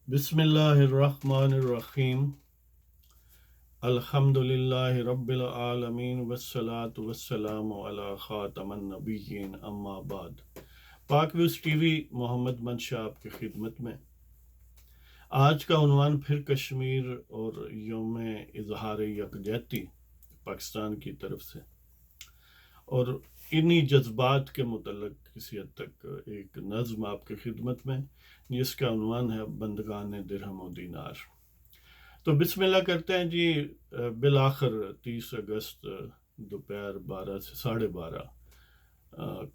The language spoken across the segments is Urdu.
بسم اللہ الرحمن الرحیم الحمد للہ رب العالمین والصلاة والسلام علی خاتم النبیین اما بعد۔ پاک ویوز ٹی وی محمد منشا آپ کی خدمت میں۔ آج کا عنوان پھر کشمیر اور یوم اظہار یکجہتی پاکستان کی طرف سے، اور انہی جذبات کے متعلق کسی حد تک ایک نظم آپ کی خدمت میں، جس کا عنوان ہے بندگان درہم و دینار۔ تو بسم اللہ کرتے ہیں جی۔ بالآخر 30 اگست دوپہر 12 سے 12:30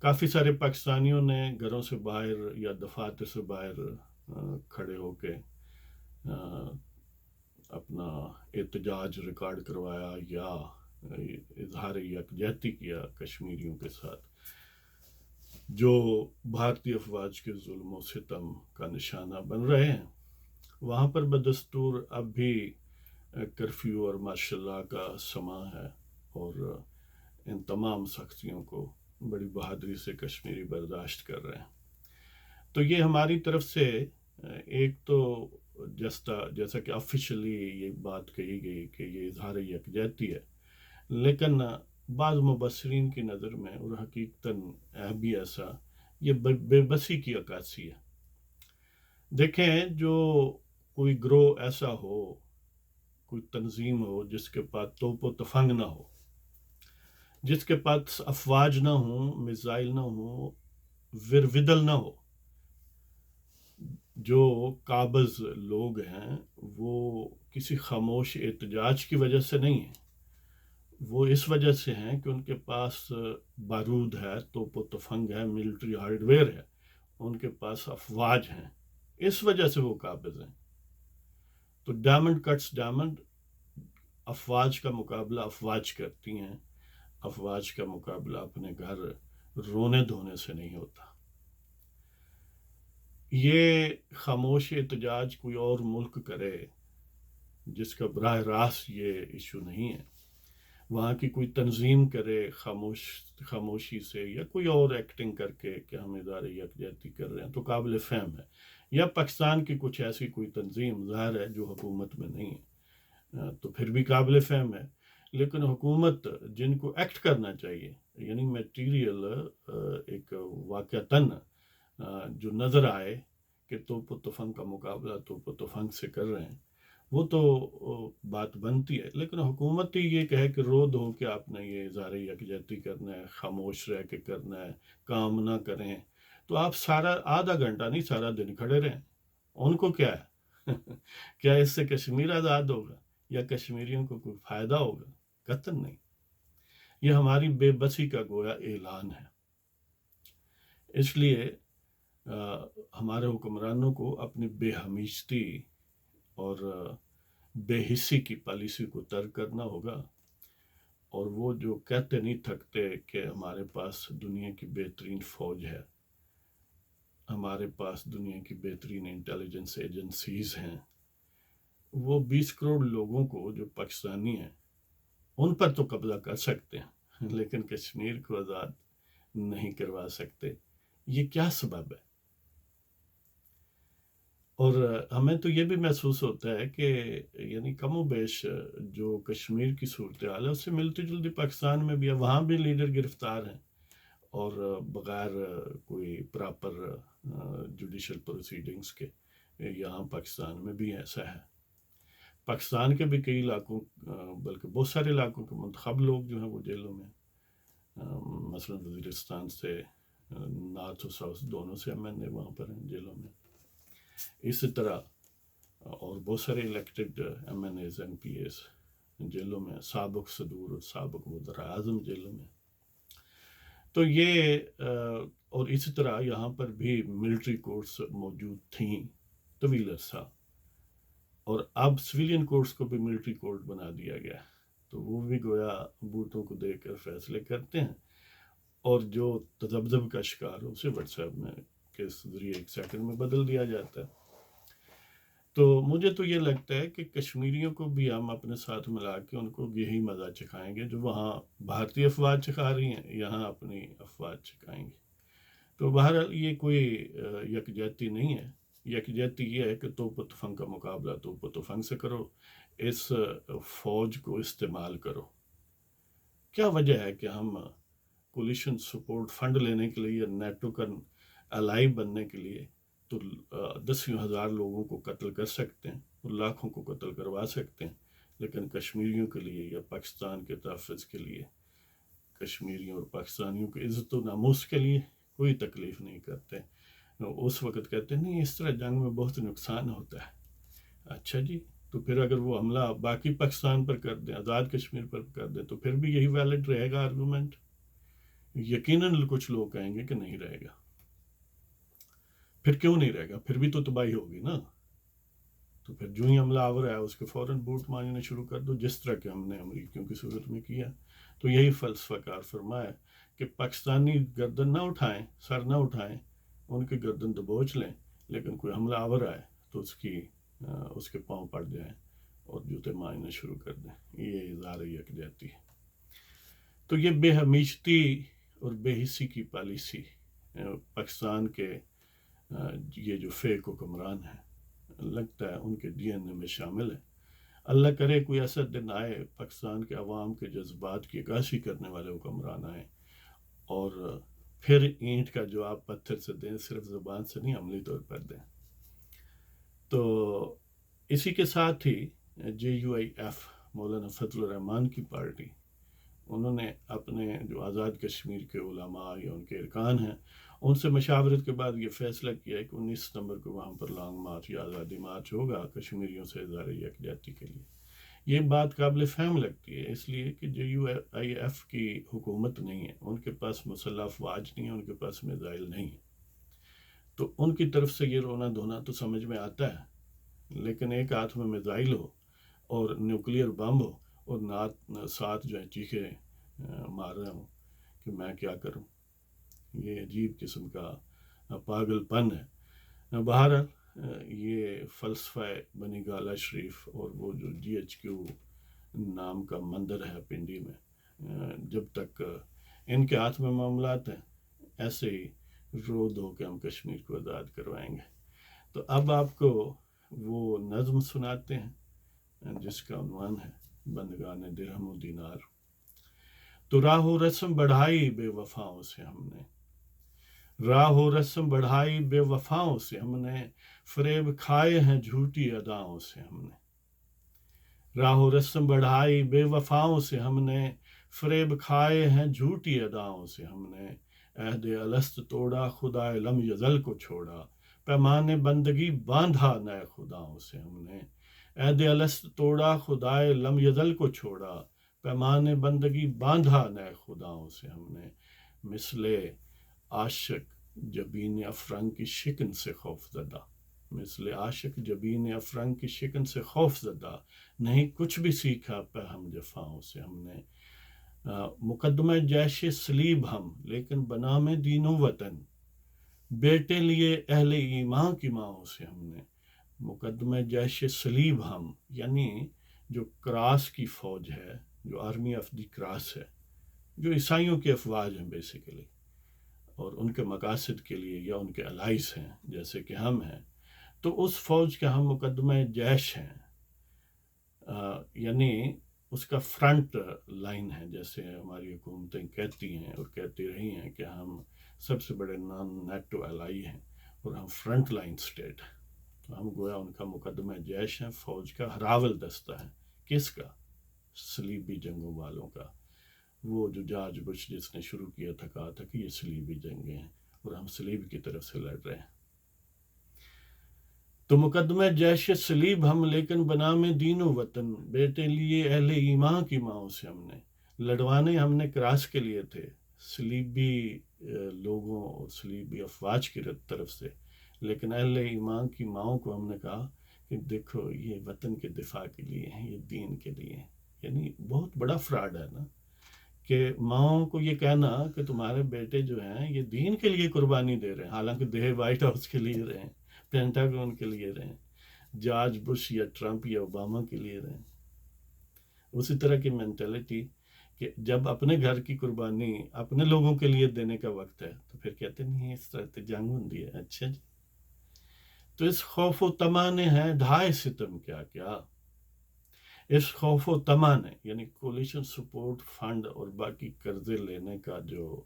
کافی سارے پاکستانیوں نے گھروں سے باہر یا دفاتر سے باہر کھڑے ہو کے اپنا احتجاج ریکارڈ کروایا یا اظہار یکجہتی کیا کشمیریوں کے ساتھ، جو بھارتی افواج کے ظلم و ستم کا نشانہ بن رہے ہیں۔ وہاں پر بدستور اب بھی کرفیو اور مارشل لا کا سماں ہے، اور ان تمام سختیوں کو بڑی بہادری سے کشمیری برداشت کر رہے ہیں۔ تو یہ ہماری طرف سے ایک تو جیسا کہ آفیشلی یہ بات کہی گئی کہ یہ اظہار یکجہتی ہے، لیکن بعض مبصرین کی نظر میں اور حقیقتاً ہے بھی ایسا، یہ بے بسی کی عکاسی ہے۔ دیکھیں، جو کوئی گروہ ایسا ہو، کوئی تنظیم ہو جس کے پاس توپ و تفنگ نہ ہو، جس کے پاس افواج نہ ہوں، میزائل نہ ہوں، ودل نہ ہو، جو قابض لوگ ہیں وہ کسی خاموش احتجاج کی وجہ سے نہیں ہیں، وہ اس وجہ سے ہیں کہ ان کے پاس بارود ہے، توپ و تفنگ ہے، ملٹری ہارڈ ویئر ہے، ان کے پاس افواج ہیں، اس وجہ سے وہ قابض ہیں۔ تو ڈائمنڈ کٹس ڈائمنڈ، افواج کا مقابلہ افواج کرتی ہیں، افواج کا مقابلہ اپنے گھر رونے دھونے سے نہیں ہوتا۔ یہ خاموش احتجاج کوئی اور ملک کرے جس کا براہ راست یہ ایشو نہیں ہے، وہاں کی کوئی تنظیم کرے خاموشی سے، یا کوئی اور ایکٹنگ کر کے کہ ہم اظہار یکجہتی کر رہے ہیں، تو قابل فہم ہے۔ یا پاکستان کی کچھ ایسی کوئی تنظیم ظاہر ہے جو حکومت میں نہیں ہے، تو پھر بھی قابل فہم ہے۔ لیکن حکومت جن کو ایکٹ کرنا چاہیے، یعنی میٹیریل ایک واقعتاً جو نظر آئے کہ توپ و تفنگ کا مقابلہ توپ و تفنگ سے کر رہے ہیں، وہ تو بات بنتی ہے۔ لیکن حکومت ہی یہ کہے کہ رو دھو کے آپ نے یہ اظہار یکجہتی کرنا ہے، خاموش رہ کے کرنا ہے، کام نہ کریں، تو آپ آدھا گھنٹہ نہیں، سارا دن کھڑے رہیں، ان کو کیا ہے؟ کیا اس سے کشمیر آزاد ہوگا یا کشمیریوں کو کوئی فائدہ ہوگا؟ قطعاً نہیں۔ یہ ہماری بے بسی کا گویا اعلان ہے۔ اس لیے ہمارے حکمرانوں کو اپنی بے ہمیشتی اور بے حسی کی پالیسی کو ترک کرنا ہوگا، اور وہ جو کہتے نہیں تھکتے کہ ہمارے پاس دنیا کی بہترین فوج ہے، ہمارے پاس دنیا کی بہترین انٹیلیجنس ایجنسیز ہیں، وہ 20 کروڑ لوگوں کو جو پاکستانی ہیں ان پر تو قبضہ کر سکتے ہیں، لیکن کشمیر کو آزاد نہیں کروا سکتے۔ یہ کیا سبب ہے؟ اور ہمیں تو یہ بھی محسوس ہوتا ہے کہ یعنی کم و بیش جو کشمیر کی صورتحال ہے اس سے ملتی جلتی پاکستان میں بھی ہے، وہاں بھی لیڈر گرفتار ہیں، اور بغیر کوئی پراپر جوڈیشل پروسیڈنگز کے یہاں پاکستان میں بھی ایسا ہے۔ پاکستان کے بھی کئی علاقوں، بلکہ بہت سارے علاقوں کے منتخب لوگ جو ہیں وہ جیلوں میں، مثلا وزیرستان سے نارتھ اور ساؤتھ دونوں سے MNA وہاں پر ہیں جیلوں میں۔ اسی طرح اور بہت سارے الیکٹڈ MNAs MPAs جیلوں میں، سابق صدور اور سابق وزراء اعظم جیلوں میں۔ تو یہ اور اسی طرح یہاں پر بھی ملٹری کورٹس موجود تھیں طویل عرصہ، اور اب سویلین کورٹس کو بھی ملٹری کورٹ بنا دیا گیا، تو وہ بھی گویا بوتوں کو دے کر فیصلے کرتے ہیں، اور جو تذبذب کا شکار ہو اسے واٹس ایپ میں کے ذریعے ایک سیکنڈ میں بدل دیا جاتا ہے۔ تو مجھے تو یہ لگتا ہے کہ کشمیریوں کو بھی ہم اپنے ساتھ ملا کے ان کو یہی مزہ چکھائیں گے جو وہاں بھارتی افواج چکھا رہی ہیں، یہاں اپنی افواج چکھائیں گے۔ تو بہرحال یہ کوئی یکجہتی نہیں ہے، یکجہتی یہ ہے کہ توپ و تفنگ کا مقابلہ توپ و تفنگ سے کرو، اس فوج کو استعمال کرو۔ کیا وجہ ہے کہ ہم کولیشن سپورٹ فنڈ لینے کے لیے، نیٹو کا الائی بننے کے لیے تو 10,000 لوگوں کو قتل کر سکتے ہیں اور لاکھوں کو قتل کروا سکتے ہیں، لیکن کشمیریوں کے لیے یا پاکستان کے تحفظ کے لیے، کشمیریوں اور پاکستانیوں کی عزت و ناموس کے لیے کوئی تکلیف نہیں کرتے؟ اس وقت کہتے ہیں نہیں اس طرح جنگ میں بہت نقصان ہوتا ہے۔ اچھا جی، تو پھر اگر وہ حملہ باقی پاکستان پر کر دیں، آزاد کشمیر پر کر دیں، تو پھر بھی یہی ویلڈ رہے گا آرگومنٹ؟ یقیناً کچھ لوگ کہیں گے کہ نہیں رہے گا۔ پھر کیوں نہیں رہے گا؟ پھر بھی تو تباہی ہوگی نا۔ تو پھر جو ہی حملہ آور ہے اس کے فوراً بوٹ مارنا شروع کر دو، جس طرح کہ ہم نے امریکیوں کی صورت میں کیا۔ تو یہی فلسفہ کار فرمایا کہ پاکستانی گردن نہ اٹھائیں، سر نہ اٹھائیں، ان کی گردن دبوچ لیں، لیکن کوئی حملہ آور آئے تو اس کے پاؤں پڑ جائیں اور جوتے مارنا شروع کر دیں۔ یہ اظہار یکجہتی ہے۔ تو یہ بے ہمیشتی اور بے حسی کی پالیسی پاکستان کے یہ جو فیک حکمران ہیں، لگتا ہے ان کے ڈی این اے میں شامل ہے۔ اللہ کرے کوئی ایسا دن آئے پاکستان کے عوام کے جذبات کی عکاسی کرنے والے حکمران آئیں اور پھر اینٹ کا جواب پتھر سے دیں، صرف زبان سے نہیں، عملی طور پر دیں۔ تو اسی کے ساتھ ہی JUIF مولانا فضل الرحمان کی پارٹی، انہوں نے اپنے جو آزاد کشمیر کے علماء یا ان کے ارکان ہیں ان سے مشاورت کے بعد یہ فیصلہ کیا ہے کہ 19 ستمبر کو وہاں پر لانگ مارچ یا آزادی مارچ ہوگا کشمیریوں سے اظہار یکجہتی کے لیے۔ یہ بات قابل فہم لگتی ہے، اس لیے کہ JUIF کی حکومت نہیں ہے، ان کے پاس مسلح افواج نہیں ہے، ان کے پاس میزائل نہیں ہے، تو ان کی طرف سے یہ رونا دھونا تو سمجھ میں آتا ہے، لیکن ایک ہاتھ میں میزائل ہو اور نیوکلیئر بم ہو اور ساتھ جو ہے چیخے مار رہے ہوں کہ میں کیا کروں، یہ عجیب قسم کا پاگل پن ہے۔ بہرحال یہ فلسفہ بنی گالہ شریف اور وہ جو GHQ نام کا مندر ہے پنڈی میں، جب تک ان کے ہاتھ میں معاملات ہیں ایسے ہی رو دھو کے ہم کشمیر کو آزاد کروائیں گے۔ تو اب آپ کو وہ نظم سناتے ہیں جس کا عنوان ہے بندگان درہم و دینار۔ تو راہ و رسم بڑھائی بے وفاؤں سے ہم نے، راہ و رسم بڑھائی بے وفاؤں سے ہم نے، فریب کھائے ہیں جھوٹی اداؤں سے ہم نے، راہ و رسم بڑھائی بے وفاؤں سے ہم نے، فریب کھائے ہیں جھوٹی اداؤں سے ہم نے، عہد الست توڑا خدائے لم یزل کو چھوڑا، پیمان بندگی باندھا نئے خداؤں سے ہم نے، عہد الست توڑا خدائے لم یزل کو چھوڑا، پیمان بندگی باندھا نئے خداؤں سے ہم نے، مثل عاشق جبین افرنگ کی شکن سے خوف زدہ، مثل عاشق جبین افرنگ کی شکن سے خوف زدہ، نہیں کچھ بھی سیکھا پہ ہم جفاؤں سے ہم نے، مقدمہ جیش صلیب ہم لیکن بنام دین و وطن، بیٹے لیے اہل ایمان کی ماؤں سے ہم نے، مقدمہ جیش صلیب ہم یعنی جو کراس کی فوج ہے، جو آرمی آف دی کراس ہے، جو عیسائیوں کی افواج ہیں بیسیکلی، اور ان کے مقاصد کے لیے یا ان کے الائز ہیں جیسے کہ ہم ہیں، تو اس فوج کے ہم مقدمہ جیش ہیں، یعنی اس کا فرنٹ لائن ہے، جیسے ہماری حکومتیں کہتی ہیں اور کہتی رہی ہیں کہ ہم سب سے بڑے نان نیٹو الائی ہیں اور ہم فرنٹ لائن سٹیٹ ہیں، تو ہم گویا ان کا مقدمہ جیش ہیں، فوج کا ہراول دستہ ہے۔ کس کا؟ صلیبی جنگوں والوں کا، وہ جو جارج بش جس نے شروع کیا تھا، کہا تھا کہ یہ صلیبی جنگیں ہیں اور ہم صلیب کی طرف سے لڑ رہے ہیں۔ تو مقدمہ جیش صلیب ہم لیکن بنام دین و وطن، بیٹے لیے اہل ایمان کی ماؤں سے ہم نے، لڑوانے ہم نے کراس کے لیے تھے صلیبی لوگوں اور صلیبی افواج کی طرف سے، لیکن اہل ایمان کی ماؤں کو ہم نے کہا کہ دیکھو یہ وطن کے دفاع کے لیے ہیں، یہ دین کے لیے ہیں۔ یعنی بہت بڑا فراڈ ہے نا کہ ماؤں کو یہ کہنا کہ تمہارے بیٹے جو ہیں یہ دین کے لیے قربانی دے رہے ہیں، حالانکہ دہے وائٹ ہاؤس کے لیے رہے ہیں، پینٹاگون کے لیے رہے ہیں، جارج بش یا ٹرمپ یا اوباما کے لیے رہے ہیں۔ اسی طرح کی مینٹلٹی کہ جب اپنے گھر کی قربانی اپنے لوگوں کے لیے دینے کا وقت ہے تو پھر کہتے نہیں اس طرح تو جنگ ہوندی ہے۔ اچھا جی، تو اس خوف و طمع نے ہے ڈھائے ستم کیا کیا. اس خوف و طمع نے یعنی کولیشن سپورٹ فنڈ اور باقی قرضے لینے کا جو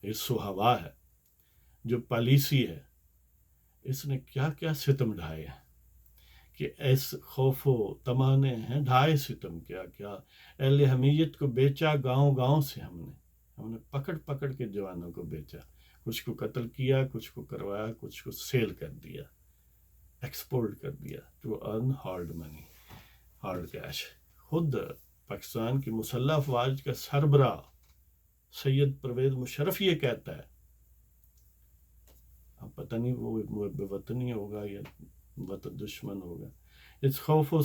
حس و ہوا ہے، جو پالیسی ہے، اس نے کیا کیا ستم ڈھائے ہیں کہ اس خوف و طمع نے ہیں ڈھائے ستم کیا کیا. اہل حمیت کو بیچا گاؤں گاؤں سے ہم نے پکڑ پکڑ کے جوانوں کو بیچا، کچھ کو قتل کیا، کچھ کو کروایا، کچھ کو سیل کر دیا، ایکسپورٹ کر دیا to earn hard money, hard cash. خود پاکستان کی مسلح افواج کا سربراہ سید پرویز مشرف یہ کہتا ہے، اب پتہ نہیں وہ بے وطنی ہوگا یا وطن دشمن ہوگا. اس خوف و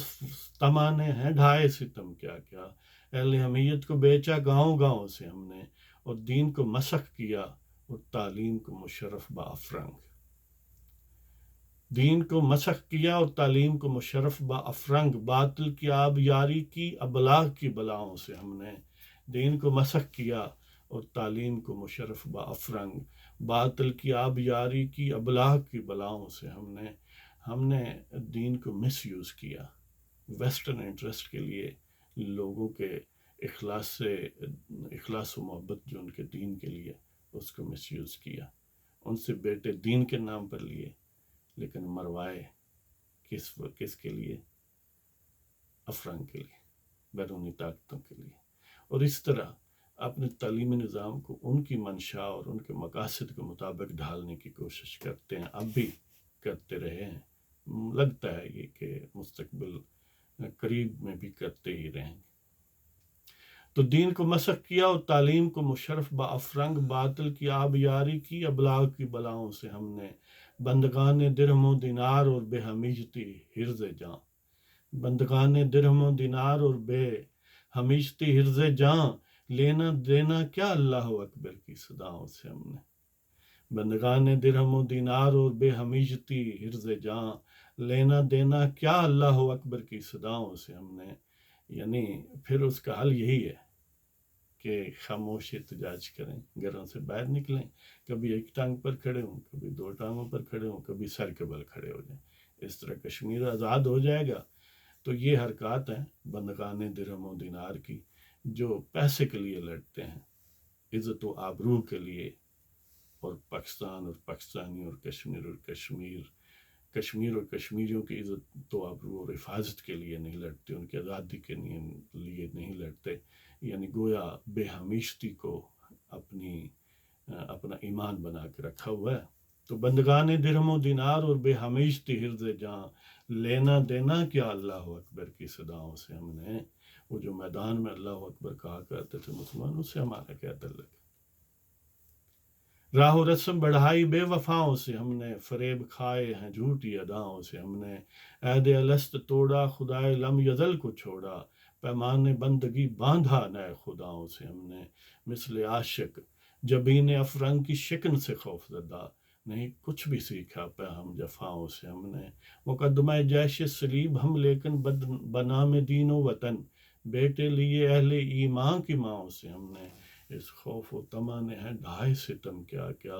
طمع نے ہیں ڈھائے ستم کیا کیا. اہل حمیت کو بیچا گاؤں گاؤں سے ہم نے، اور دین کو مسخ کیا اور تعلیم کو مشرف بافرنگ. دین کو مسخ کیا اور تعلیم کو مشرف بافرنگ. باطل کی آب یاری کی ابلاغ کی بلاؤں سے ہم نے دین کو مسخ کیا اور تعلیم کو مشرف بافرنگ. باطل کی آب یاری کی ابلاغ کی بلاؤں سے ہم نے دین کو مس یوز کیا، ویسٹرن انٹرسٹ کے لیے، لوگوں کے اخلاص و محبت جو ان کے دین کے لیے، اس کو مس یوز کیا. ان سے بیٹے دین کے نام پر لیے، لیکن مروائے کس کے لیے؟ افرنگ کے لیے، بیرونی طاقتوں کے لیے. اور اس طرح اپنے تعلیمی نظام کو ان کی منشا اور ان کے مقاصد کے مطابق ڈھالنے کی کوشش کرتے ہیں، اب بھی کرتے رہے ہیں. لگتا ہے یہ کہ مستقبل قریب میں بھی کرتے ہی رہیں گے. تو دین کو مسخ کیا اور تعلیم کو مشرف بافرنگ. باطل کی آب یاری کی ابلاغ کی بلاؤں سے ہم نے بندگان درہم و دینار اور بے ہمیشتی حرز جاں. بندگان درہم و دینار اور بے ہمیشتی حرز جاں. لینا دینا کیا اللہ اکبر کی صداؤں سے ہم نے. بندگان درہم و دینار اور بے ہمیشتی حرز جاں. لینا دینا کیا اللہ اکبر کی صداؤں سے ہم نے. یعنی پھر اس کا حل یہی ہے کہ خاموش احتجاج کریں، گھروں سے باہر نکلیں، کبھی ایک ٹانگ پر کھڑے ہوں، کبھی دو ٹانگوں پر کھڑے ہوں، کبھی سر کے بل کھڑے ہو جائیں. اس طرح کشمیر آزاد ہو جائے گا. تو یہ حرکات ہیں بندگان درہم و دینار کی، جو پیسے کے لیے لڑتے ہیں، عزت و آبرو کے لیے، اور پاکستان اور پاکستانی اور کشمیر اور کشمیریوں کی عزت و آبرو اور حفاظت کے لیے نہیں لڑتے، ان کی آزادی کے لیے نہیں لڑتے. یعنی گویا بے ہمیشتی کو اپنا ایمان بنا کے رکھا ہوا ہے. تو بندگان درہم و دینار اور بے ہمیشتی حرز جاں. لینا دینا کیا اللہ اکبر کی صداؤں سے ہم نے. وہ جو میدان میں اللہ اکبر کہا کرتے تھے مسلمانوں سے ہمارا کیا تعلق. راہ و رسم بڑھائی بے وفاؤں سے ہم نے. فریب کھائے ہیں جھوٹی اداؤں سے ہم نے. عہد الست توڑا خدائے لم یزل کو چھوڑا. پیمان بندگی باندھا نئے خداؤں سے ہم نے. مثل عاشق جبین افرنگ کی شکن سے خوف زدہ. نہیں کچھ بھی سیکھا پہ ہم جفاؤں سے ہم نے. مقدمہ جیش صلیب ہم لیکن بنام دین و وطن. بیٹے لیے اہل ایمان کی ماؤں سے ہم نے. اس خوف و طمع نے ہے ڈھائے ستم کیا کیا.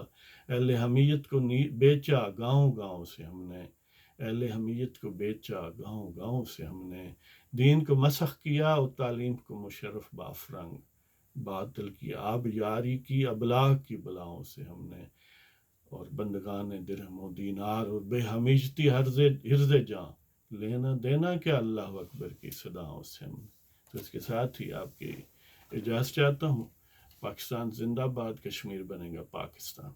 اہل حمیت کو بیچا گاؤں گاؤں سے ہم نے. اہل حمیت کو بیچا گاؤں گاؤں سے ہم نے. دین کو مسخ کیا اور تعلیم کو مشرف بافرنگ. باطل کی آب یاری کی ابلاغ کی بلاؤں سے ہم نے. اور بندگان درہم و دینار اور بے ہمیشتی حرز جاں. لینا دینا کیا اللہ اکبر کی صداؤں سے ہم نے. تو اس کے ساتھ ہی آپ کی اجازت چاہتا ہوں. پاکستان زندہ باد، کشمیر بنے گا پاکستان.